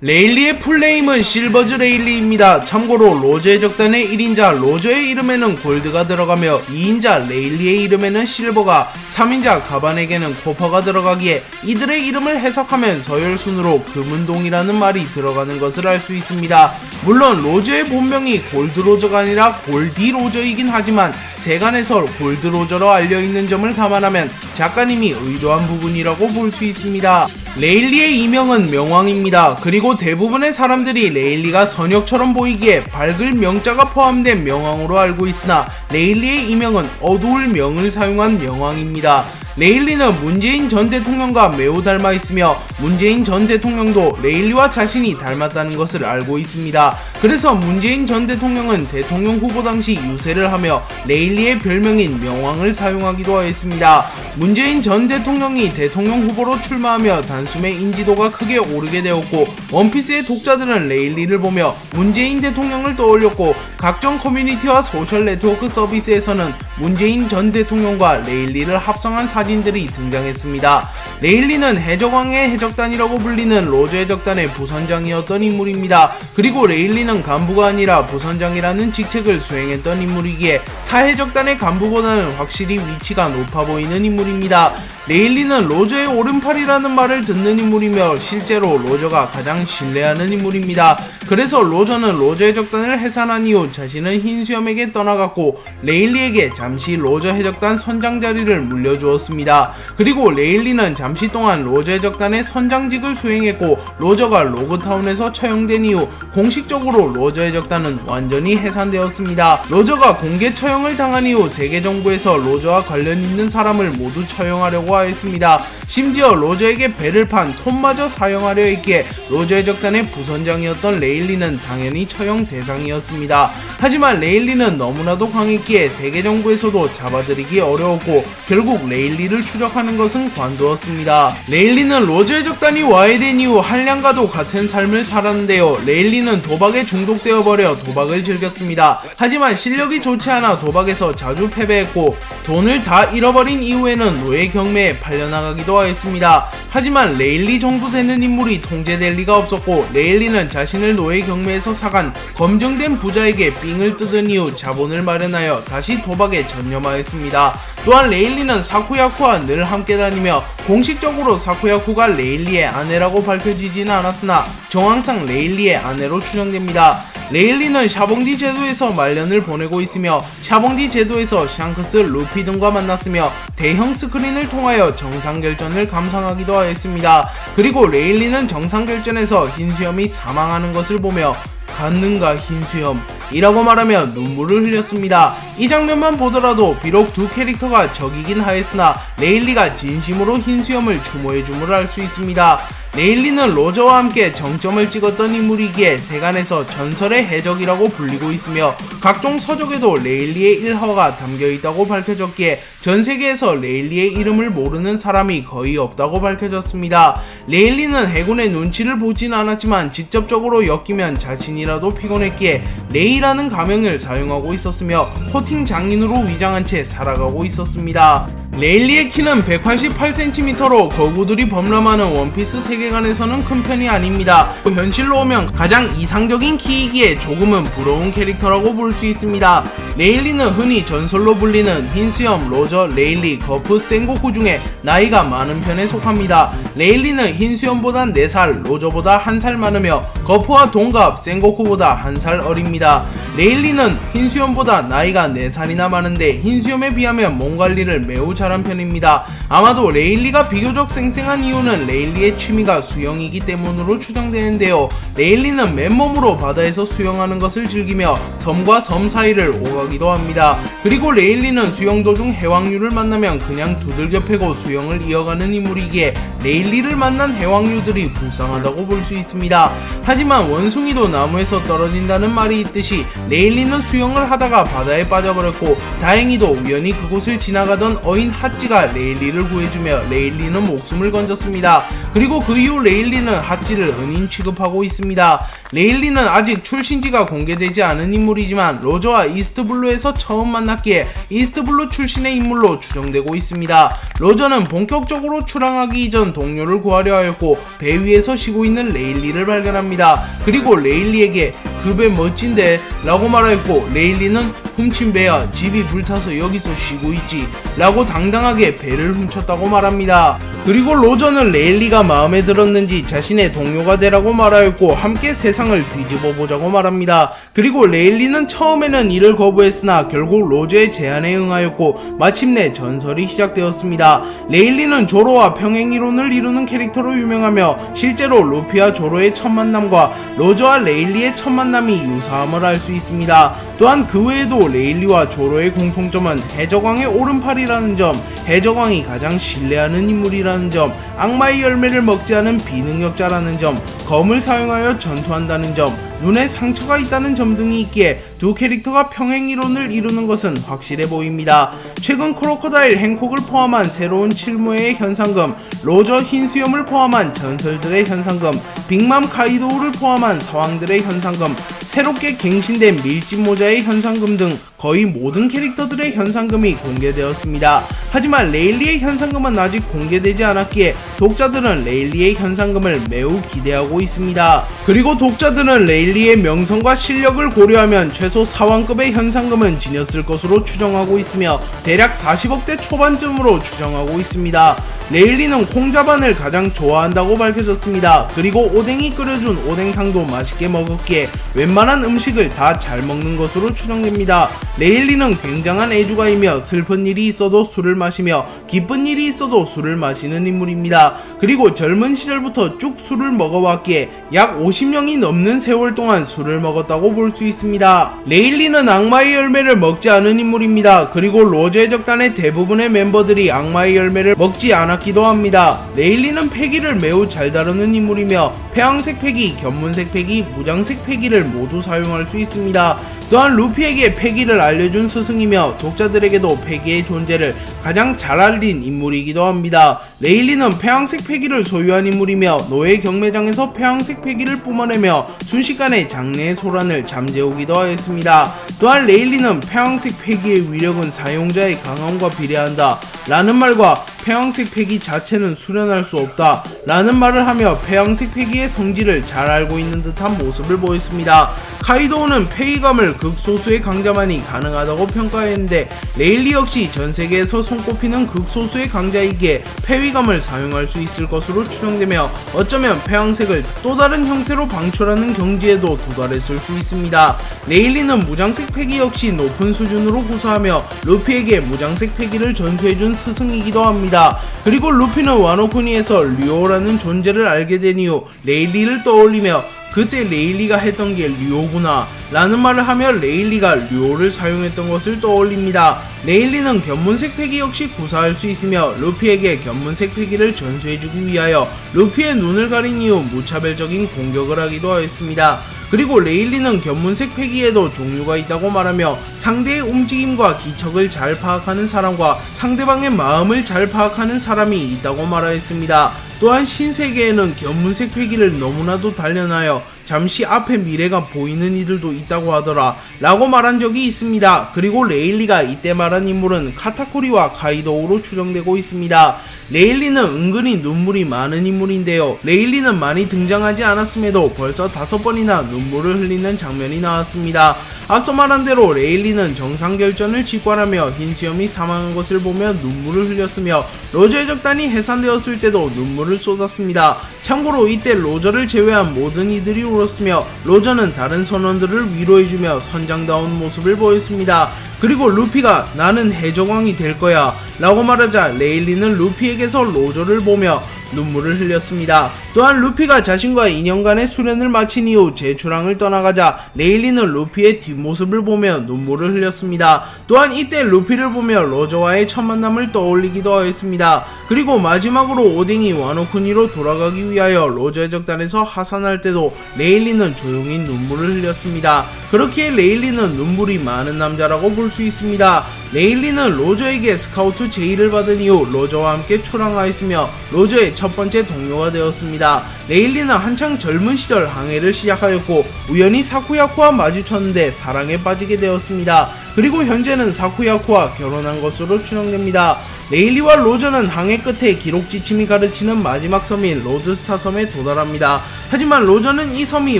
레일리의 풀네임은 실버즈 레일리입니다. 참고로 로저의 적단의 1인자 로저의 이름에는 골드가 들어가며 2인자 레일리의 이름에는 실버가, 3인자 가반에게는 코퍼가 들어가기에 이들의 이름을 해석하면 서열순으로 금은동이라는 말이 들어가는 것을 알 수 있습니다. 물론 로저의 본명이 골드 로저가 아니라 골디 로저이긴 하지만 세간에서 골드 로저로 알려있는 점을 감안하면 작가님이 의도한 부분이라고 볼 수 있습니다. 레일리의 이명은 명왕입니다. 그리고 대부분의 사람들이 레일리가 선역처럼 보이기에 밝을 명자가 포함된 명왕으로 알고 있으나 레일리의 이명은 어두울 명을 사용한 명왕입니다. 레일리는 문재인 전 대통령과 매우 닮아 있으며 문재인 전 대통령도 레일리와 자신이 닮았다는 것을 알고 있습니다. 그래서 문재인 전 대통령은 대통령 후보 당시 유세를 하며 레일리의 별명인 명왕을 사용하기도 하였습니다. 문재인 전 대통령이 대통령 후보로 출마하며 단숨에 인지도가 크게 오르게 되었고 원피스의 독자들은 레일리를 보며 문재인 대통령을 떠올렸고 각종 커뮤니티와 소셜 네트워크 서비스에서는 문재인 전 대통령과 레일리를 합성한 사진들이 등장했습니다. 레일리는 해적왕의 해적단이라고 불리는 로저의 적단의 부선장이었던 인물입니다. 그리고 레일리는 간부가 아니라 부선장이라는 직책을 수행했던 인물이기에 타 해적단의 간부보다는 확실히 위치가 높아 보이는 인물입니다. 레일리는 로저의 오른팔이라는 말을 듣는 인물이며 실제로 로저가 가장 신뢰하는 인물입니다. 그래서 로저는 로저의 적단을 해산한 이후 자신은 흰수염에게 떠나갔고 레일리에게 잠시 로저 해적단 선장 자리를 물려주었습니다. 그리고 레일리는 잠시 동안 로저의 적단의 선장직을 수행했고 로저가 로그타운에서 처형된 이후 공식적으로 로저의 적단은 완전히 해산되었습니다. 로저가 공개 처형을 당한 이후 세계 정부에서 로저와 관련 있는 사람을 모두 처형하려고 하였습니다. 심지어 로저에게 배를 판 톰마저 사형하려 했기에 로저의 적단의 부선장이었던 레일리는 당연히 처형 대상이었습니다. 하지만 레일리는 너무나도 강했기에 세계 정부에서도 잡아들이기 어려웠고 결국 레일리를 추적하는 것은 관두었습니다. 레일리는 로저의 적단이 와해된 이후 한량과도 같은 삶을 살았는데요. 레일리는 도박에 중독되어 버려 도박을 즐겼습니다. 하지만 실력이 좋지 않아 도박에서 자주 패배했고 돈을 다 잃어버린 이후에는 노예 경매에 팔려나가기도 하였습니다. 하지만 레일리 정도 되는 인물이 통제될 리가 없었고 레일리는 자신을 노예 경매에서 사간 검증된 부자에게 삥을 뜯은 이후 자본을 마련하여 다시 도박에 전념하였습니다. 또한 레일리는 사쿠야쿠와 늘 함께 다니며 공식적으로 사쿠야쿠가 레일리의 아내라고 밝혀지지는 않았으나 정황상 레일리의 아내로 추정됩니다. 레일리는 샤봉디 제도에서 말년을 보내고 있으며 샤봉디 제도에서 샹크스, 루피 등과 만났으며 대형 스크린을 통하여 정상결전을 감상하기도 하였습니다. 그리고 레일리는 정상결전에서 흰수염이 사망하는 것을 보며 갔는가 흰수염 이라고 말하며 눈물을 흘렸습니다. 이 장면만 보더라도 비록 두 캐릭터가 적이긴 하였으나 레일리가 진심으로 흰수염을 추모해줌을 알 수 있습니다. 레일리는 로저와 함께 정점을 찍었던 인물이기에 세간에서 전설의 해적이라고 불리고 있으며 각종 서적에도 레일리의 일화가 담겨있다고 밝혀졌기에 전세계에서 레일리의 이름을 모르는 사람이 거의 없다고 밝혀졌습니다. 레일리는 해군의 눈치를 보진 않았지만 직접적으로 엮이면 자신이라도 피곤했기에 레이라는 가명을 사용하고 있었으며 코팅 장인으로 위장한 채 살아가고 있었습니다. 레일리의 키는 188cm로 거구들이 범람하는 원피스 세계관에서는 큰 편이 아닙니다. 현실로 오면 가장 이상적인 키이기에 조금은 부러운 캐릭터라고 볼 수 있습니다. 레일리는 흔히 전설로 불리는 흰수염, 로저, 레일리, 거프, 센고쿠 중에 나이가 많은 편에 속합니다. 레일리는 흰수염보다 4살, 로저보다 1살 많으며 거프와 동갑, 센고쿠보다 1살 어립니다. 레일리는 흰수염보다 나이가 4살이나 많은데 흰수염에 비하면 몸 관리를 매우 잘한 편입니다. 아마도 레일리가 비교적 쌩쌩한 이유는 레일리의 취미가 수영이기 때문으로 추정되는데요. 레일리는 맨몸으로 바다에서 수영하는 것을 즐기며 섬과 섬 사이를 오가기도 합니다. 그리고 레일리는 수영 도중 해왕류를 만나면 그냥 두들겨 패고 수영을 이어가는 인물이기에 레일리를 만난 해왕류들이 불쌍하다고 볼 수 있습니다. 하지만 원숭이도 나무에서 떨어진다는 말이 있듯이 레일리는 수영을 하다가 바다에 빠져버렸고 다행히도 우연히 그곳을 지나가던 어인 핫지가 레일리를 레일리를 구해주며 레일리는 목숨을 건졌습니다. 그리고 그 이후 레일리는 핫지를 은인 취급하고 있습니다. 레일리는 아직 출신지가 공개되지 않은 인물이지만 로저와 이스트블루에서 처음 만났기에 이스트블루 출신의 인물로 추정되고 있습니다. 로저는 본격적으로 출항하기 이전 동료를 구하려 하였고 배 위에서 쉬고 있는 레일리를 발견합니다. 그리고 레일리에게 그 배 멋진데 라고 말하였고 레일리는 훔친 배야 집이 불타서 여기서 쉬고 있지 라고 당당하게 배를 훔쳤다고 말합니다. 그리고 로저는 레일리가 마음에 들었는지 자신의 동료가 되라고 말하였고 함께 세상을 뒤집어 보자고 말합니다. 그리고 레일리는 처음에는 이를 거부했으나 결국 로저의 제안에 응하였고 마침내 전설이 시작되었습니다. 레일리는 조로와 평행이론을 이루는 캐릭터로 유명하며 실제로 루피와 조로의 첫 만남과 로저와 레일리의 첫 만남이 유사함을 알 수 있습니다. 또한 그 외에도 레일리와 조로의 공통점은 해적왕의 오른팔이라는 점, 해적왕이 가장 신뢰하는 인물이라는 점, 악마의 열매를 먹지 않은 비능력자라는 점, 검을 사용하여 전투한다는 점, 눈에 상처가 있다는 점 등이 있기에 두 캐릭터가 평행이론을 이루는 것은 확실해 보입니다. 최근 크로커다일 행콕을 포함한 새로운 칠무회의 현상금, 로저 흰수염을 포함한 전설들의 현상금, 빅맘 카이도우를 포함한 서왕들의 현상금, 새롭게 갱신된 밀짚모자의 현상금 등 거의 모든 캐릭터들의 현상금이 공개되었습니다. 하지만 레일리의 현상금은 아직 공개되지 않았기에 독자들은 레일리의 현상금을 매우 기대하고 있습니다. 그리고 독자들은 레일리의 명성과 실력을 고려하면 최소 4왕급의 현상금은 지녔을 것으로 추정하고 있으며 대략 40억대 초반쯤으로 추정하고 있습니다. 레일리는 콩자반을 가장 좋아한다고 밝혀졌습니다. 그리고 오뎅이 끓여준 오뎅탕도 맛있게 먹었기에 웬만한 음식을 다 잘 먹는 것으로 추정됩니다. 레일리는 굉장한 애주가이며 슬픈 일이 있어도 술을 마시며 기쁜 일이 있어도 술을 마시는 인물입니다. 그리고 젊은 시절부터 쭉 술을 먹어왔기에 약 50년이 넘는 세월 동안 술을 먹었다고 볼 수 있습니다. 레일리는 악마의 열매를 먹지 않은 인물입니다. 그리고 로저의 적단의 대부분의 멤버들이 악마의 열매를 먹지 않았기도 합니다. 레일리는 패기를 매우 잘 다루는 인물이며 폐왕색 패기, 견문색 패기, 무장색 패기를 모두 사용할 수 있습니다. 또한 루피에게 패기를 알려준 스승이며 독자들에게도 패기의 존재를 가장 잘 알린 인물이기도 합니다. 레일리는 폐왕색 패기를 소유한 인물이며 노예 경매장에서 폐왕색 패기를 뿜어내며 순식간에 장내의 소란을 잠재우기도 하였습니다. 또한 레일리는 폐왕색 패기의 위력은 사용자의 강함과 비례한다 라는 말과 폐왕색 패기 자체는 수련할 수 없다 라는 말을 하며 폐왕색 패기의 성질을 잘 알고 있는 듯한 모습을 보였습니다. 카이도우는 패기감을 극소수의 강자만이 가능하다고 평가했는데 레일리 역시 전세계에서 손꼽히는 극소수의 강자이기에 패위감을 사용할 수 있을 것으로 추정되며 어쩌면 폐왕색을 또 다른 형태로 방출하는 경지에도 도달했을 수 있습니다. 레일리는 무장색 패기 역시 높은 수준으로 구사하며 루피에게 무장색 패기를 전수해준 스승이기도 합니다. 그리고 루피는 와노쿠니에서 류오라는 존재를 알게 된 이후 레일리를 떠올리며 그때 레일리가 했던 게 류오구나 라는 말을 하며 레일리가 류오를 사용했던 것을 떠올립니다. 레일리는 견문색 패기 역시 구사할 수 있으며 루피에게 견문색 패기를 전수해주기 위하여 루피의 눈을 가린 이후 무차별적인 공격을 하기도 하였습니다. 그리고 레일리는 견문색 패기에도 종류가 있다고 말하며 상대의 움직임과 기척을 잘 파악하는 사람과 상대방의 마음을 잘 파악하는 사람이 있다고 말하였습니다. 또한 신세계에는 견문색 패기를 너무나도 단련하여 잠시 앞의 미래가 보이는 이들도 있다고 하더라 라고 말한 적이 있습니다. 그리고 레일리가 이때 말한 인물은 카타쿠리와 카이도우로 추정되고 있습니다. 레일리는 은근히 눈물이 많은 인물인데요. 레일리는 많이 등장하지 않았음에도 벌써 5번이나 눈물을 흘리는 장면이 나왔습니다. 앞서 말한 대로 레일리는 정상결전을 직관하며 흰수염이 사망한 것을 보며 눈물을 흘렸으며 로저의 적단이 해산되었을 때도 눈물을 쏟았습니다. 참고로 이때 로저를 제외한 모든 이들이 울었으며 로저는 다른 선원들을 위로해주며 선장다운 모습을 보였습니다. 그리고 루피가 나는 해적왕이 될 거야 라고 말하자 레일리는 루피에게서 로저를 보며 눈물을 흘렸습니다. 또한 루피가 자신과 2년간의 수련을 마친 이후 제출항을 떠나가자 레일리는 루피의 뒷모습을 보며 눈물을 흘렸습니다. 또한 이때 루피를 보며 로저와의 첫 만남을 떠올리기도 하였습니다. 그리고 마지막으로 오뎅이 와노쿠니로 돌아가기 위하여 로저 해적단에서 하산할 때도 레일리는 조용히 눈물을 흘렸습니다. 그렇기에 레일리는 눈물이 많은 남자라고 볼 수 있습니다. 레일리는 로저에게 스카우트 제의를 받은 이후 로저와 함께 출항하였으며 로저의 첫 번째 동료가 되었습니다. 레일리는 한창 젊은 시절 항해를 시작하였고 우연히 사쿠야코와 마주쳤는데 사랑에 빠지게 되었습니다. 그리고 현재는 사쿠야코와 결혼한 것으로 추정됩니다. 레일리와 로저는 항해 끝에 기록 지침이 가르치는 마지막 섬인 로드스타 섬에 도달합니다. 하지만 로저는 이 섬이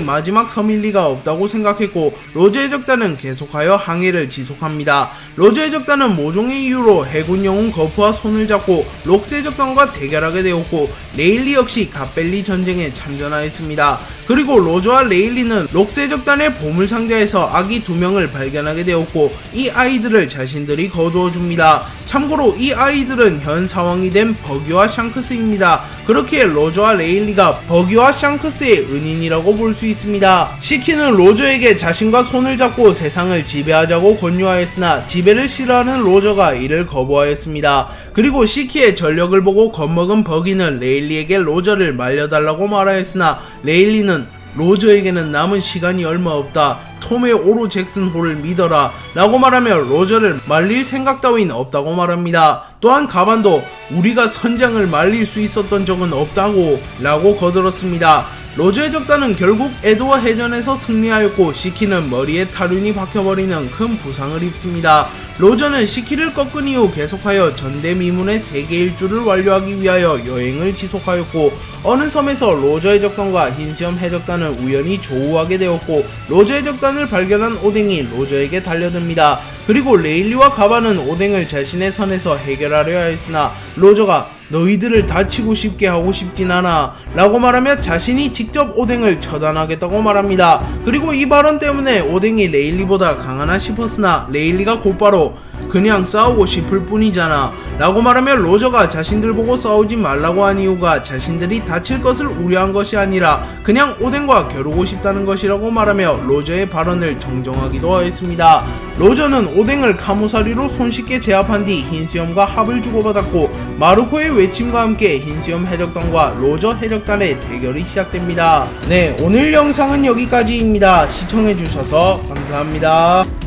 마지막 섬일 리가 없다고 생각했고 로저 해적단은 계속하여 항해를 지속합니다. 로저 해적단은 모종의 이유로 해군 영웅 거프와 손을 잡고 록스 해적단과 대결하게 되었고 레일리 역시 갓벨리 전쟁에 참전하였습니다. 그리고 로저와 레일리는 록스 해적단의 보물상자에서 아기 2명을 발견하게 되었고 이 아이들을 자신들이 거두어줍니다. 참고로 이 아이들은 현 사왕이 된 버기와 샹크스입니다. 그렇게 로저와 레일리가 버기와 샹크스의 은인이라고 볼 수 있습니다. 시키는 로저에게 자신과 손을 잡고 세상을 지배하자고 권유하였으나 지배를 싫어하는 로저가 이를 거부하였습니다. 그리고 시키의 전력을 보고 겁먹은 버기는 레일리에게 로저를 말려달라고 말하였으나 레일리는 로저에게는 남은 시간이 얼마 없다. 톰의 오로 잭슨 홀을 믿어라 라고 말하며 로저를 말릴 생각 따윈 없다고 말합니다. 또한 가반도 우리가 선장을 말릴 수 있었던 적은 없다고 라고 거들었습니다. 로저 해적단은 결국 에도와 해전에서 승리하였고 시키는 머리에 타륜이 박혀버리는 큰 부상을 입습니다. 로저는 시키를 꺾은 이후 계속하여 전대미문의 세계 일주를 완료하기 위하여 여행을 지속하였고 어느 섬에서 로저 해적단과 흰수염 해적단은 우연히 조우하게 되었고 로저 해적단을 발견한 오뎅이 로저에게 달려듭니다. 그리고 레일리와 가바는 오뎅을 자신의 선에서 해결하려 하였으나 로저가 너희들을 다치고 싶게 하고 싶진 않아 라고 말하며 자신이 직접 오뎅을 처단하겠다고 말합니다. 그리고 이 발언 때문에 오뎅이 레일리보다 강하나 싶었으나 레일리가 곧바로 그냥 싸우고 싶을 뿐이잖아 라고 말하며 로저가 자신들 보고 싸우지 말라고 한 이유가 자신들이 다칠 것을 우려한 것이 아니라 그냥 오뎅과 겨루고 싶다는 것이라고 말하며 로저의 발언을 정정하기도 하였습니다. 로저는 오뎅을 카무사리로 손쉽게 제압한 뒤 흰수염과 합을 주고받았고 마루코의 외침과 함께 흰수염 해적단과 로저 해적단의 대결이 시작됩니다. 네, 오늘 영상은 여기까지입니다. 시청해주셔서 감사합니다.